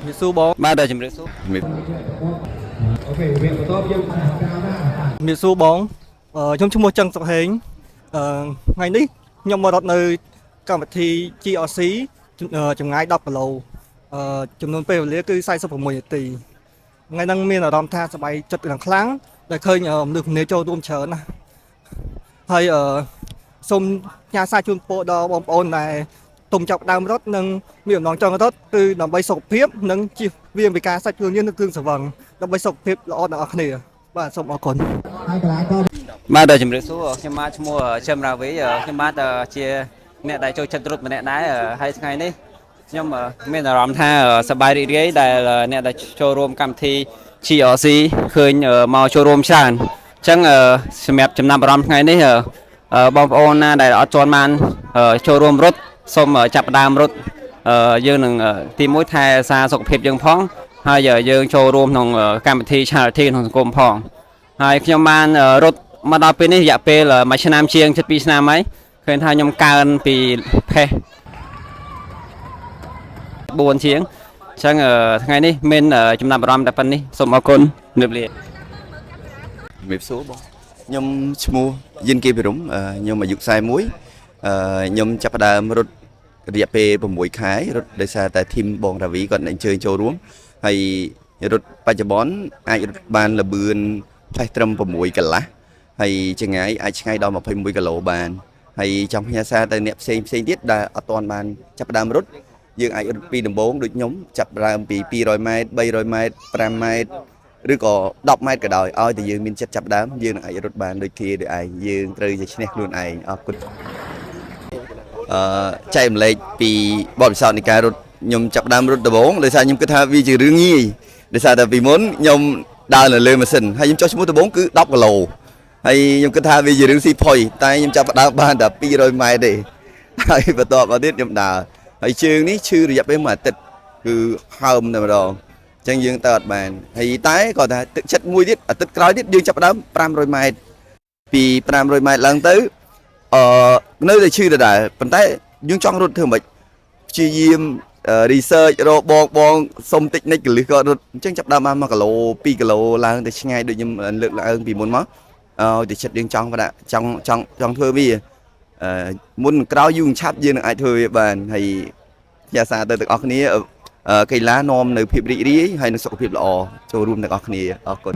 Miệt su bóng. Ba đời chìm rễ số. Miệt su bóng. Trong chung một chân sọc hến. Ngày ní nhưng mà đợt nơi các vật thi GRC chừng ngay đọc lầu chừng nôn về lý cứ sai sắp của 10 tỷ ngày năng miên ở đom tha sẽ bay chật là kháng để khơi được nếu cho tôm chớn nè hay sông nhà sai chun bộ đó bom ôn này tùng chọc đam rất nâng miệng nón cho nó từ nằm bay sọc phép nâng chi viên bị cá sai chun như nước tương sở vầng nằm bay sọc phép lọ đó này và sông ở còn Ba đời chìm rễ số. Nhưng mà mua châm ra với nhưng mà chia nè đại cho chân rút mà nè đái ở hai ngày ní nhưng mà mình là làm tha sắp bài đi đấy đại là nè đại showroom cam thi chỉ ở gì khơi màu showroom sàn chẳng mẹp chấm năm làm ngày ní bom on đại ở tròn man showroom rút xong chập đam rút dương đừng tìm mối thay xa sọc phép dương phong hai giờ dương showroom nòng cam thi chả thi nòng gồm phong hai khi man rút mà đào bên này dạ pe là máy nam chiêng chất pi nam ấy khơi thay nhom caoពីphê 4 ជាងចឹងថ្ងៃនេះមានចំណាប់អារម្មណ៍តែប៉ុណ្នេះសូមអរគុណជំរាបលា ជំរាបសួរបងខ្ញុំឈ្មោះយិនគីពិរមខ្ញុំអាយុ41ខ្ញុំចាប់ផ្ដើមរត់រយៈពេល6ខែរត់ដោយសារតែធីមបងរាវីគាត់អញ្ជើញចូលរួមហើយរត់បច្ចុប្បន្នអាចរត់បានលបឿនផ្លេសត្រឹម6កន្លះហើយចម្ងាយអាចឆ្ងាយដល់21គីឡូបានហើយចង់ផ្ញើសារទៅអ្នកផ្សេងទៀតដែលអត់ទាន់បានចាប់ផ្ដើមរត់យើងអាចរត់ពីដំបូងដូចខ្ញុំចាប់ដើមពី200ម៉ែត្រ300ម៉ែត្រ5ម៉ែត្រឬក៏10ម៉ែត្រក៏ដោយឲ្យតែយើងមានចិត្តចាប់ដើមយើងនឹងអាចរត់បានដូចគ្នាដូចឯងយើងត្រូវតែឈ្នះខ្លួនឯងអរគុណចែកម្លែកពីបទពិសោធន៍នៃការរត់ខ្ញុំចាប់ដើមរត់ដំបូងដោយសារខ្ញុំគិតថាវាជារឿងងាយដោយសារតែពីមុនខ្ញុំដើរនៅលើម៉ាស៊ីនហើយខ្ញុំចុះឈ្មោះដំបូងគឺ10គីឡូហើយខ្ញុំគិតថាវាជារឿងស៊ីផុយតែខ្ញុំចាប់ដើមបានតែ200ម៉ែត្រទេហើយបន្ទាប់មកទៀតខ្ញុំដើរហើយជើងនេះឈឺរយៈពេល1អាទិត្យគឺហើមតែម្ដងអញ្ចឹងយើងទៅអត់បានហើយតែគាត់ថាទឹកចិត្តមួយទៀតអាទិត្យក្រោយទៀតយើងចាប់ដើម500ម៉ែត្រពី500ម៉ែត្រឡើងទៅនៅតែឈឺដដែលប៉ុន្តែយើងចង់រត់ធ្វើម៉េចព្យាយាមresearch រកបងសុំតិចនិចកលឹះក៏រត់អញ្ចឹងចាប់ដើមបាន1គីឡូ2គីឡូឡើងទៅឆ្ងាយដូចខ្ញុំលើកឡើងពីមុនមកទៅចិត្តយើងចង់ដាក់ចង់ធ្វើវាមុនក្រោយយូរឆាប់យើងនឹងអាចធ្វើវាបានហើយជាសារទៅទាំងអស់គ្នាកីឡានាំនៅភាពរីករាយហើយនឹងសុខភាពល្អចូលរួមទាំងអស់គ្នាអរគុណ